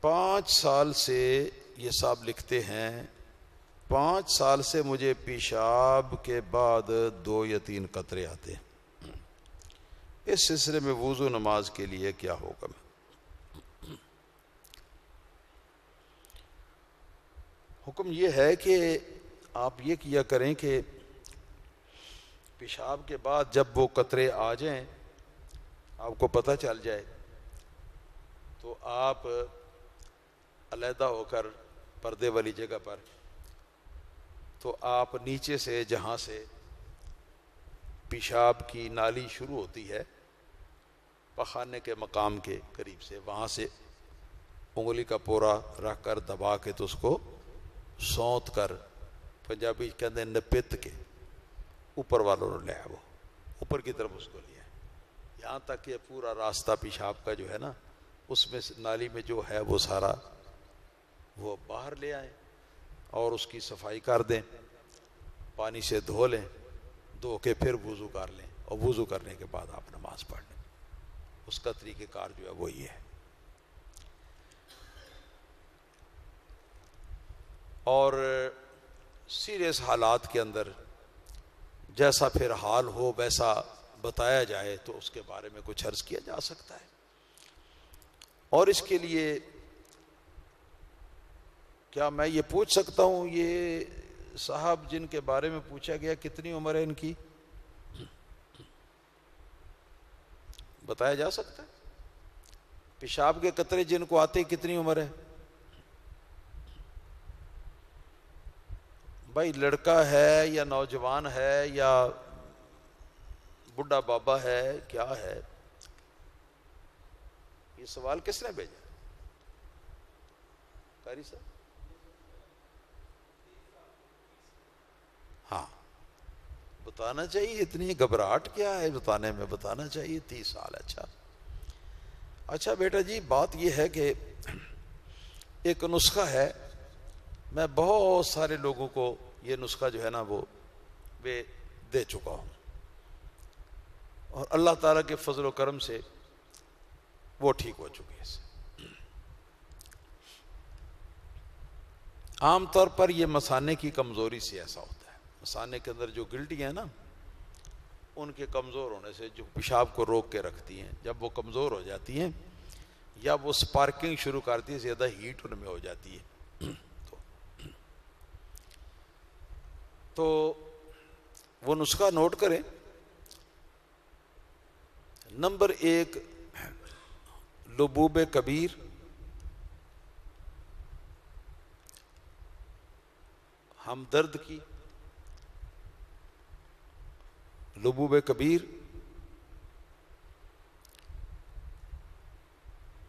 5 سال سے یہ صاحب لکھتے ہیں 5 سال سے مجھے پیشاب کے بعد 2 یا 3 قطرے آتے ہیں، اس سلسلے میں وضو نماز کے لیے کیا حکم ہے؟ حکم یہ ہے کہ آپ یہ کیا کریں کہ پیشاب کے بعد جب وہ قطرے آ جائیں، آپ کو پتہ چل جائے، تو آپ علیحدہ ہو کر پردے والی جگہ پر، تو آپ نیچے سے جہاں سے پیشاب کی نالی شروع ہوتی ہے پخانے کے مقام کے قریب سے، وہاں سے انگلی کا پورا رکھ کر دبا کے تو اس کو سونت کر، پنجابی کہتے ہیں نپت کے، اوپر والوں نے لیا، وہ اوپر کی طرف اس کو لیا، یہاں تک کہ پورا راستہ پیشاب کا جو ہے نا اس میں نالی میں جو ہے وہ سارا وہ باہر لے آئیں اور اس کی صفائی کر دیں، پانی سے دھو لیں، دھو کے پھر وضو کر لیں، اور وضو کرنے کے بعد آپ نماز پڑھ لیں۔ اس کا طریقہ کار جو ہے وہ یہ ہے۔ اور سیریس حالات کے اندر جیسا پھر حال ہو ویسا بتایا جائے تو اس کے بارے میں کچھ عرض کیا جا سکتا ہے۔ اور اس کے لیے کیا میں یہ پوچھ سکتا ہوں، یہ صاحب جن کے بارے میں پوچھا گیا کتنی عمر ہے ان کی؟ بتایا جا سکتا ہے؟ پیشاب کے قطرے جن کو آتے کتنی عمر ہے؟ بھائی لڑکا ہے یا نوجوان ہے یا بڈھا بابا ہے، کیا ہے؟ یہ سوال کس نے بھیجا؟ قاری صاحب؟ ہاں بتانا چاہیے، اتنی گھبراہٹ کیا ہے بتانے میں؟ بتانا چاہیے 30 سال۔ اچھا بیٹا جی، بات یہ ہے کہ ایک نسخہ ہے، میں بہت سارے لوگوں کو یہ نسخہ جو ہے نا وہ دے چکا ہوں، اور اللہ تعالیٰ کے فضل و کرم سے وہ ٹھیک ہو چکی ہے۔ عام طور پر یہ مثانے کی کمزوری سے ایسا ہوتا ہے، مثانے کے اندر جو گلٹیاں ہیں نا ان کے کمزور ہونے سے، جو پیشاب کو روک کے رکھتی ہیں، جب وہ کمزور ہو جاتی ہیں یا وہ سپارکنگ شروع کرتی ہے، زیادہ ہیٹ ان میں ہو جاتی ہے، تو وہ نسخہ نوٹ کریں۔ نمبر 1 لبوب کبیر، ہمدرد کی لبوب کبیر،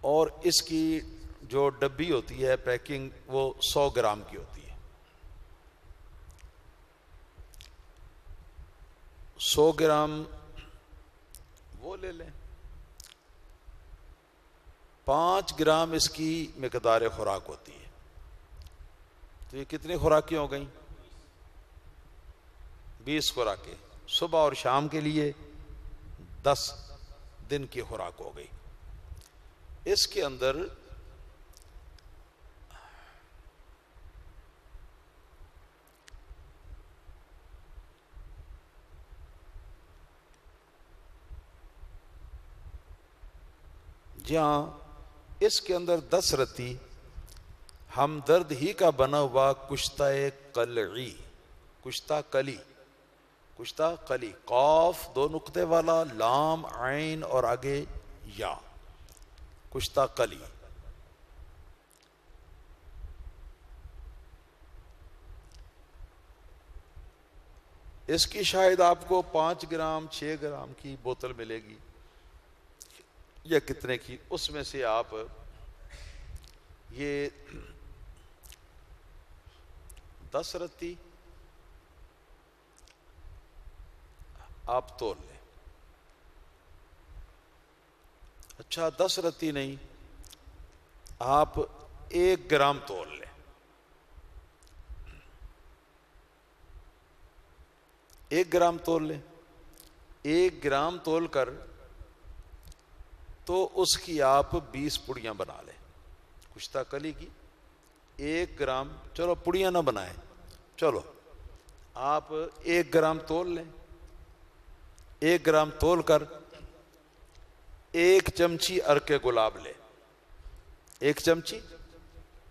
اور اس کی جو ڈبی ہوتی ہے پیکنگ وہ 100 گرام کی ہوتی ہے، 100 گرام وہ لے لیں۔ 5 گرام اس کی مقدار خوراک ہوتی ہے، تو یہ کتنی خوراکیں ہو گئیں؟ 20 خوراکیں، صبح اور شام کے لیے 10 دن کی خوراک ہو گئی۔ اس کے اندر جہاں اس کے اندر 10 رتی ہمدرد ہی کا بنا ہوا کشتہ قلعی، کشتہ کلی، کشتہ کلی، قاف 2 نقطے والا، لام عین اور آگے یا، کشتہ کلی، اس کی شاید آپ کو 5 گرام 6 گرام کی بوتل ملے گی یا کتنے کی، اس میں سے آپ یہ 10 رتی آپ تول لیں۔ اچھا 10 رتی نہیں، آپ 1 گرام تول لیں، 1 گرام تول لیں، 1 گرام تول کر تو اس کی آپ 20 پڑیاں بنا لیں، کشتہ کلی کی 1 گرام، چلو پڑیاں نہ بنائیں، چلو آپ 1 گرام تول لیں، 1 گرام تول کر 1 چمچی عرق گلاب لیں، 1 چمچی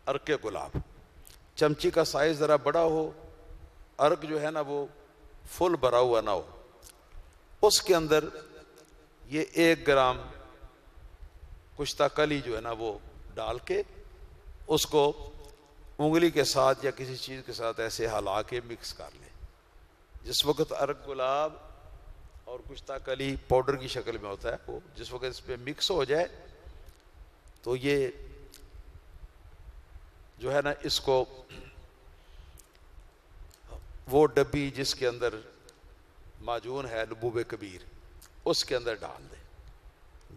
عرق گلاب، چمچی کا سائز ذرا بڑا ہو، عرق جو ہے نا وہ فل بھرا ہوا نہ ہو، اس کے اندر یہ 1 گرام کشتہ کلی جو ہے نا وہ ڈال کے اس کو انگلی کے ساتھ یا کسی چیز کے ساتھ ایسے ہلا کے مکس کر لیں۔ جس وقت عرق گلاب اور کشتہ کلی پاؤڈر کی شکل میں ہوتا ہے، وہ جس وقت اس پہ مکس ہو جائے تو یہ جو ہے نا اس کو وہ ڈبی جس کے اندر معجون ہے لبوب کبیر اس کے اندر ڈال دیں،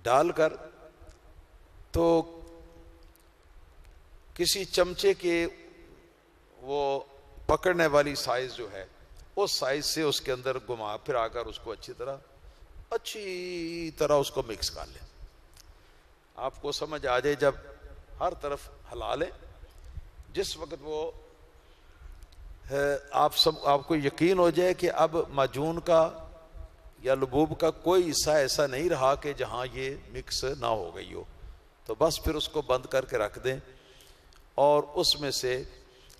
ڈال کر تو کسی چمچے کے وہ پکڑنے والی سائز جو ہے اس سائز سے اس کے اندر گھما پھرا کر اس کو اچھی طرح اس کو مکس کر لیں۔ آپ کو سمجھ آ جائے جب ہر طرف ہلا لیں، جس وقت وہ آپ کو یقین ہو جائے کہ اب معجون کا یا لبوب کا کوئی حصہ ایسا نہیں رہا کہ جہاں یہ مکس نہ ہو گئی ہو، تو بس پھر اس کو بند کر کے رکھ دیں، اور اس میں سے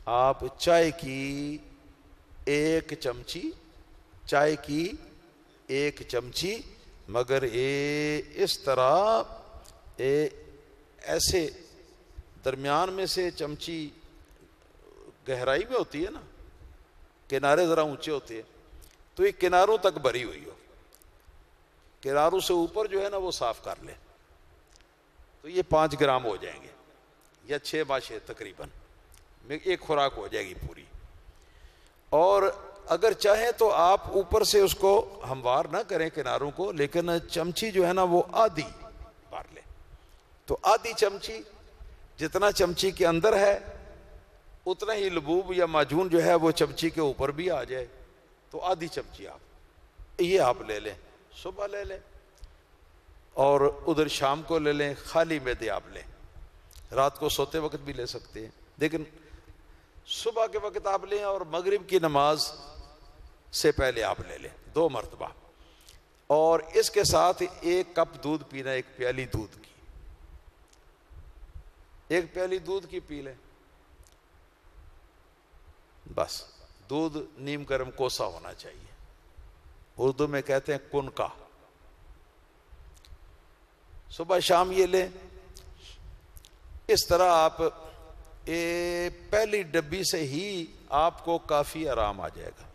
آپ چائے کی 1 چمچی مگر اس طرح ایسے درمیان میں سے چمچی گہرائی میں ہوتی ہے نا، کنارے ذرا اونچے ہوتے ہیں، تو یہ کناروں تک بھری ہوئی ہو، کناروں سے اوپر جو ہے نا وہ صاف کر لیں، تو یہ 5 گرام ہو جائیں گے یا 6 تقریباً، 1 خوراک ہو جائے گی پوری۔ اور اگر چاہیں تو آپ اوپر سے اس کو ہموار نہ کریں کناروں کو، لیکن چمچی جو ہے نا وہ آدھی بھر لیں، تو آدھی چمچی، جتنا چمچی کے اندر ہے اتنا ہی لبوب یا معجون جو ہے وہ چمچی کے اوپر بھی آ جائے، تو آدھی چمچی آپ لے لیں، صبح لے لیں اور ادھر شام کو لے لیں، خالی معدے آپ لیں، رات کو سوتے وقت بھی لے سکتے ہیں، لیکن صبح کے وقت آپ لیں اور مغرب کی نماز سے پہلے آپ لے لیں 2 مرتبہ، اور اس کے ساتھ 1 کپ دودھ پینا، 1 پیالی دودھ کی، 1 پیالی دودھ کی پی لیں، بس دودھ نیم گرم کوسا ہونا چاہیے، اردو میں کہتے ہیں کن کا، صبح شام یہ لیں۔ اس طرح آپ پہلی ڈبی سے ہی آپ کو کافی آرام آ جائے گا،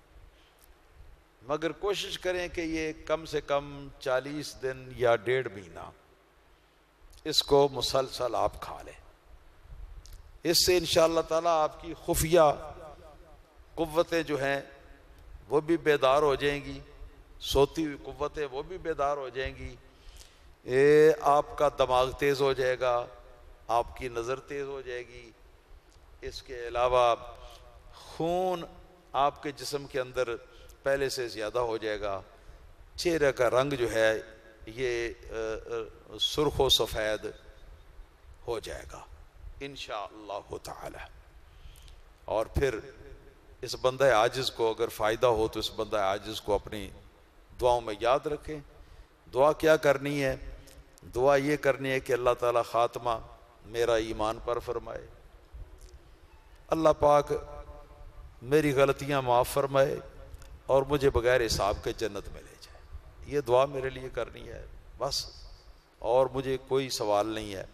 مگر کوشش کریں کہ یہ کم سے کم 40 دن یا 1.5 مہینہ اس کو مسلسل آپ کھا لیں، اس سے انشاءاللہ تعالیٰ آپ کی خفیہ قوتیں جو ہیں وہ بھی بیدار ہو جائیں گی، سوتی ہوئی قوتیں وہ بھی بیدار ہو جائیں گی، آپ کا دماغ تیز ہو جائے گا، آپ کی نظر تیز ہو جائے گی، اس کے علاوہ خون آپ کے جسم کے اندر پہلے سے زیادہ ہو جائے گا، چہرے کا رنگ جو ہے یہ سرخ و سفید ہو جائے گا انشاءاللہ تعالی۔ اور پھر اس بندہ عاجز کو اگر فائدہ ہو تو اس بندہ عاجز کو اپنی دعاؤں میں یاد رکھیں۔ دعا کیا کرنی ہے؟ دعا یہ کرنی ہے کہ اللہ تعالیٰ خاتمہ میرا ایمان پر فرمائے، اللہ پاک میری غلطیاں معاف فرمائے اور مجھے بغیر حساب کے جنت میں لے جائے، یہ دعا میرے لیے کرنی ہے بس، اور مجھے کوئی سوال نہیں ہے۔